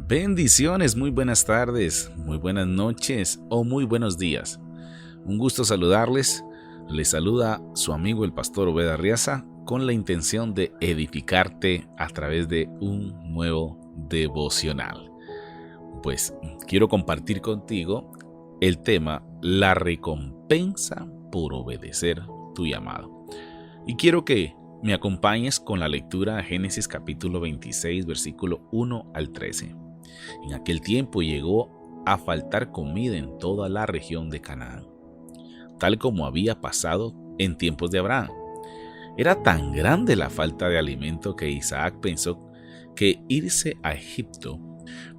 Bendiciones, muy buenas tardes, muy buenas noches o muy buenos días. Un gusto saludarles. Les saluda su amigo el pastor Obed Arriaza con la intención de edificarte a través de un nuevo devocional. Pues quiero compartir contigo el tema la recompensa por obedecer tu llamado. Y quiero que me acompañes con la lectura a Génesis capítulo 26, versículo 1 al 13. En aquel tiempo llegó a faltar comida en toda la región de Canaán, tal como había pasado en tiempos de Abraham. Era tan grande la falta de alimento que Isaac pensó que irse a Egipto,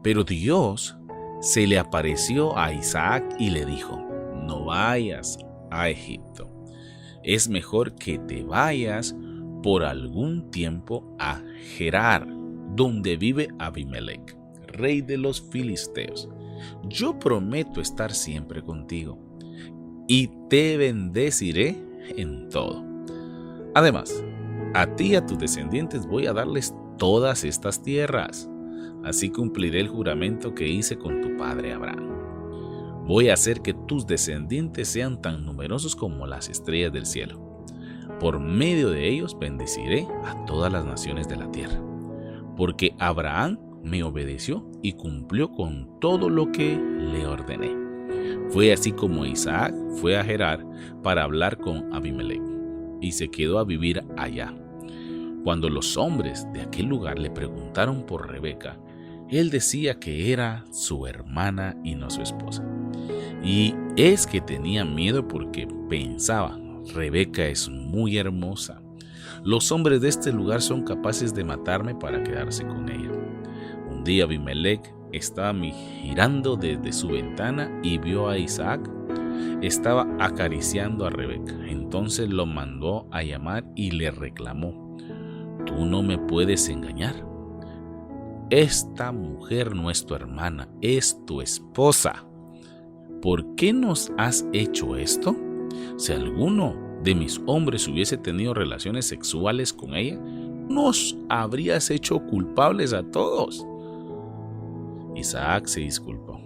pero Dios se le apareció a Isaac y le dijo: no vayas a Egipto, es mejor que te vayas por algún tiempo a Gerar, donde vive Abimelec, rey de los filisteos. Yo prometo estar siempre contigo y te bendeciré en todo. Además, a ti y a tus descendientes voy a darles todas estas tierras. Así cumpliré el juramento que hice con tu padre Abraham. Voy a hacer que tus descendientes sean tan numerosos como las estrellas del cielo. Por medio de ellos bendeciré a todas las naciones de la tierra, porque Abraham me obedeció y cumplió con todo lo que le ordené. Fue así como Isaac fue a Gerar para hablar con Abimelec y se quedó a vivir allá. Cuando los hombres de aquel lugar le preguntaron por Rebeca, él decía que era su hermana y no su esposa. Y es que tenía miedo porque pensaba: Rebeca es muy hermosa. Los hombres de este lugar son capaces de matarme para quedarse con ella. Un día Abimelec estaba mirando desde su ventana y vio a Isaac. Estaba acariciando a Rebeca. Entonces lo mandó a llamar y le reclamó: tú no me puedes engañar. Esta mujer no es tu hermana, es tu esposa. ¿Por qué nos has hecho esto? Si alguno de mis hombres hubiese tenido relaciones sexuales con ella, nos habrías hecho culpables a todos. Isaac se disculpó: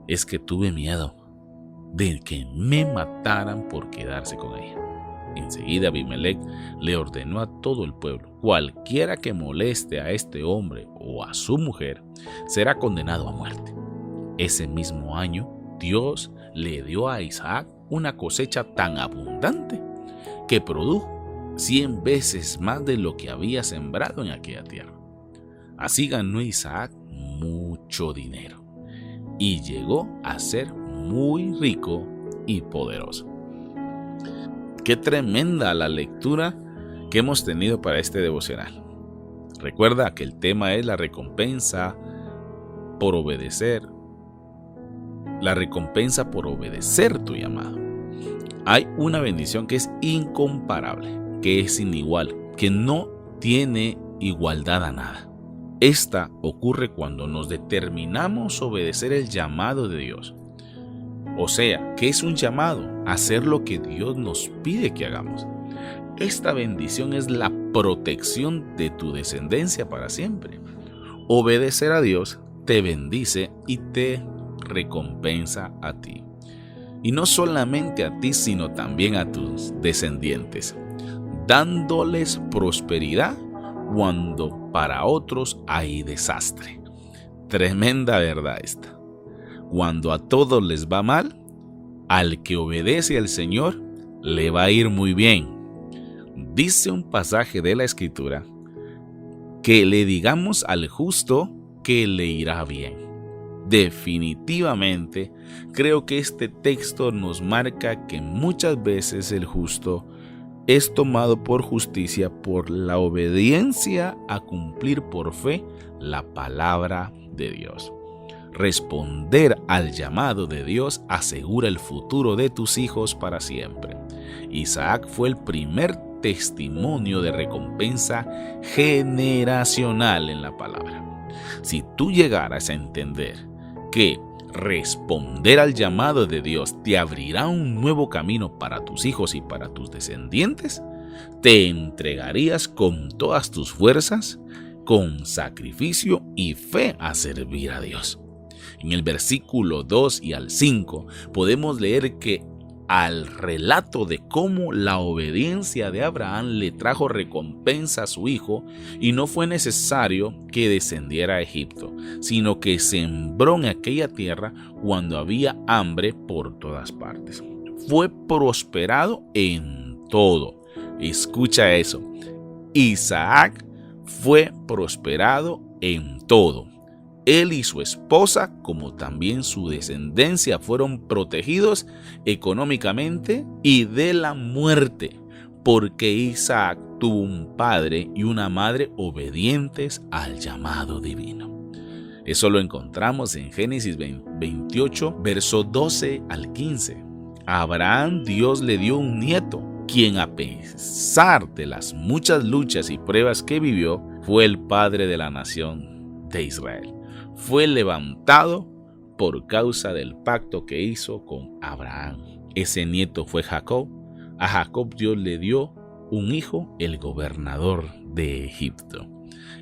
es que tuve miedo de que me mataran por quedarse con ella. Enseguida Abimelec le ordenó a todo el pueblo: cualquiera que moleste a este hombre o a su mujer será condenado a muerte. Ese mismo año Dios le dio a Isaac una cosecha tan abundante que produjo 100 veces más de lo que había sembrado en aquella tierra. Así ganó Isaac mucho dinero y llegó a ser muy rico y poderoso. Qué tremenda la lectura que hemos tenido para este devocional. Recuerda que el tema es la recompensa por obedecer. La recompensa por obedecer tu llamado. Hay una bendición que es incomparable, que es sin igual, que no tiene igualdad a nada. Esta ocurre cuando nos determinamos a obedecer el llamado de Dios. O sea, ¿qué es un llamado? Hacer lo que Dios nos pide que hagamos. Esta bendición es la protección de tu descendencia para siempre. Obedecer a Dios te bendice y te recompensa a ti. Y no solamente a ti, sino también a tus descendientes, dándoles prosperidad cuando para otros hay desastre. Tremenda verdad esta. Cuando a todos les va mal, al que obedece al Señor le va a ir muy bien. Dice un pasaje de la Escritura que le digamos al justo que le irá bien. Definitivamente, creo que este texto nos marca que muchas veces el justo es tomado por justicia por la obediencia a cumplir por fe la palabra de Dios. Responder al llamado de Dios asegura el futuro de tus hijos para siempre. Isaac fue el primer testimonio de recompensa generacional en la palabra. Si tú llegaras a entender que responder al llamado de Dios te abrirá un nuevo camino para tus hijos y para tus descendientes, te entregarías con todas tus fuerzas con sacrificio y fe a servir a Dios. En el versículo 2 y al 5 podemos leer que al relato de cómo la obediencia de Abraham le trajo recompensa a su hijo, y no fue necesario que descendiera a Egipto, sino que sembró en aquella tierra cuando había hambre por todas partes. Fue prosperado en todo. Escucha eso. Isaac fue prosperado en todo. Él y su esposa, como también su descendencia, fueron protegidos económicamente y de la muerte, porque Isaac tuvo un padre y una madre obedientes al llamado divino. Eso lo encontramos en Génesis 28, verso 12 al 15. A Abraham Dios le dio un nieto, quien a pesar de las muchas luchas y pruebas que vivió, fue el padre de la nación de Israel. Fue levantado por causa del pacto que hizo con Abraham. Ese nieto fue Jacob. A Jacob Dios le dio un hijo, el gobernador de Egipto.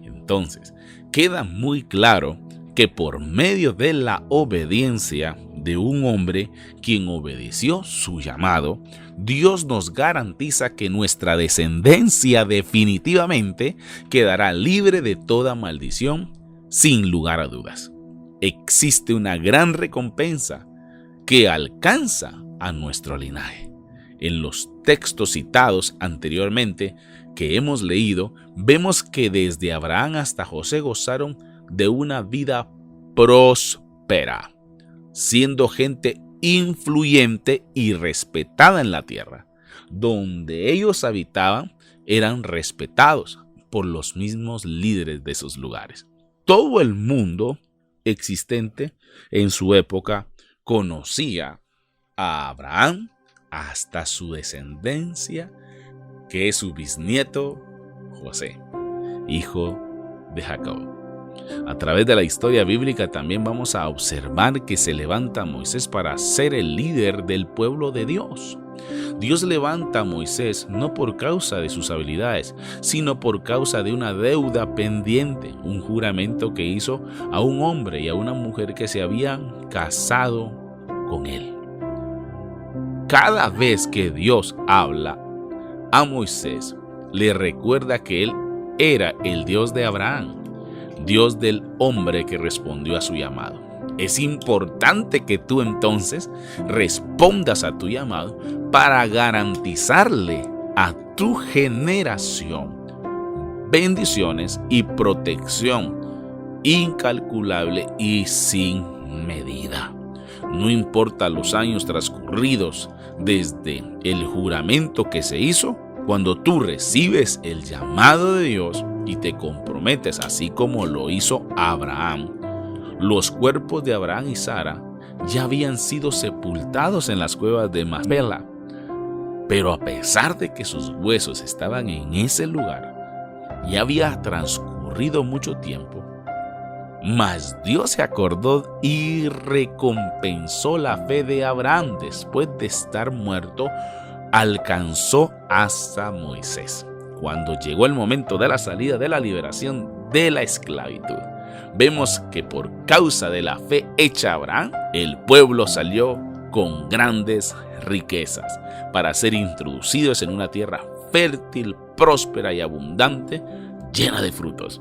Entonces, queda muy claro que por medio de la obediencia de un hombre quien obedeció su llamado, Dios nos garantiza que nuestra descendencia definitivamente quedará libre de toda maldición. Sin lugar a dudas, existe una gran recompensa que alcanza a nuestro linaje. En los textos citados anteriormente que hemos leído, vemos que desde Abraham hasta José gozaron de una vida próspera, siendo gente influyente y respetada en la tierra. Donde ellos habitaban, eran respetados por los mismos líderes de esos lugares. Todo el mundo existente en su época conocía a Abraham hasta su descendencia, que es su bisnieto José, hijo de Jacob. A través de la historia bíblica también vamos a observar que se levanta a Moisés para ser el líder del pueblo de Dios. Dios levanta a Moisés no por causa de sus habilidades, sino por causa de una deuda pendiente, un juramento que hizo a un hombre y a una mujer que se habían casado con él. Cada vez que Dios habla a Moisés, le recuerda que él era el Dios de Abraham, Dios del hombre que respondió a su llamado. Es importante que tú entonces respondas a tu llamado para garantizarle a tu generación bendiciones y protección incalculable y sin medida. No importa los años transcurridos desde el juramento que se hizo, cuando tú recibes el llamado de Dios y te comprometes así como lo hizo Abraham, los cuerpos de Abraham y Sara ya habían sido sepultados en las cuevas de Macpela. Pero a pesar de que sus huesos estaban en ese lugar, ya había transcurrido mucho tiempo, mas Dios se acordó y recompensó la fe de Abraham. Después de estar muerto, alcanzó hasta Moisés, cuando llegó el momento de la salida de la liberación de la esclavitud. Vemos que por causa de la fe hecha a Abraham, el pueblo salió con grandes riquezas para ser introducidos en una tierra fértil, próspera y abundante, llena de frutos.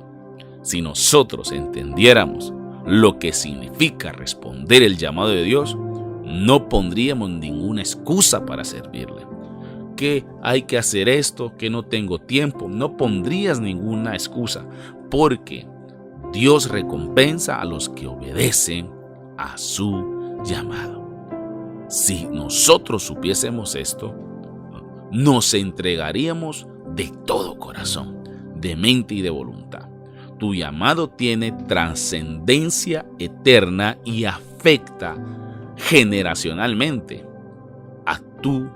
Si nosotros entendiéramos lo que significa responder el llamado de Dios, no pondríamos ninguna excusa para servirle. Que hay que hacer esto, que no tengo tiempo, no pondrías ninguna excusa, porque Dios recompensa a los que obedecen a su llamado. Si nosotros supiésemos esto, nos entregaríamos de todo corazón, de mente y de voluntad. Tu llamado tiene trascendencia eterna y afecta generacionalmente a tu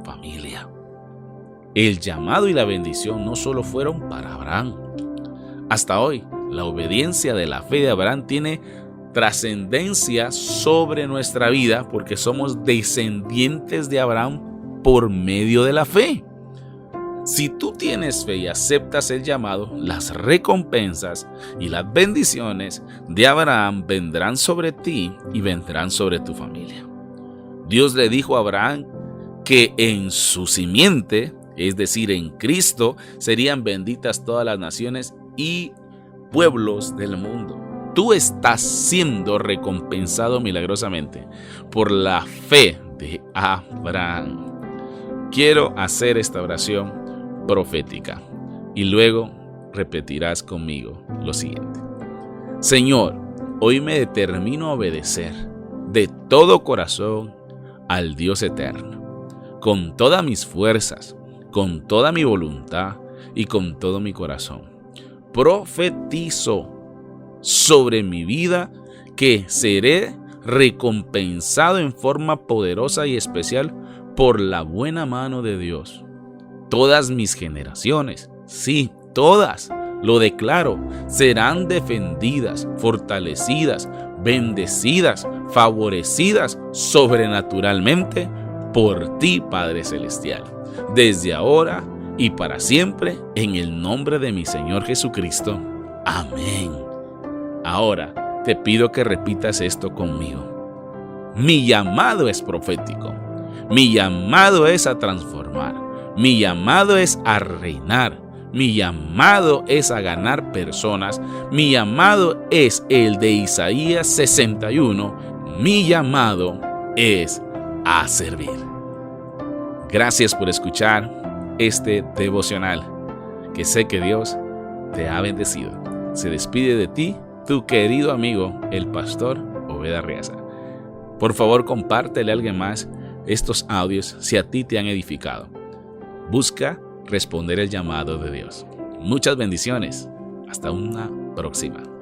familia. El llamado y la bendición no solo fueron para Abraham. Hasta hoy, la obediencia de la fe de Abraham tiene trascendencia sobre nuestra vida porque somos descendientes de Abraham por medio de la fe. Si tú tienes fe y aceptas el llamado, las recompensas y las bendiciones de Abraham vendrán sobre ti y vendrán sobre tu familia. Dios le dijo a Abraham que en su simiente, es decir, en Cristo, serían benditas todas las naciones y pueblos del mundo. Tú estás siendo recompensado milagrosamente por la fe de Abraham. Quiero hacer esta oración profética y luego repetirás conmigo lo siguiente. Señor, hoy me determino a obedecer de todo corazón al Dios eterno, con todas mis fuerzas, con toda mi voluntad y con todo mi corazón. Profetizo sobre mi vida que seré recompensado en forma poderosa y especial por la buena mano de Dios. Todas mis generaciones, sí, todas, lo declaro, serán defendidas, fortalecidas, bendecidas, favorecidas sobrenaturalmente por ti, Padre Celestial, desde ahora y para siempre, en el nombre de mi Señor Jesucristo. Amén. Ahora te pido que repitas esto conmigo. Mi llamado es profético. Mi llamado es a transformar. Mi llamado es a reinar. Mi llamado es a ganar personas. Mi llamado es el de Isaías 61. Mi llamado es a servir. Gracias por escuchar este devocional, que sé que Dios te ha bendecido. Se despide de ti tu querido amigo, el pastor Obed Arriaza. Por favor, compártele a alguien más estos audios si a ti te han edificado. Busca responder el llamado de Dios. Muchas bendiciones. Hasta una próxima.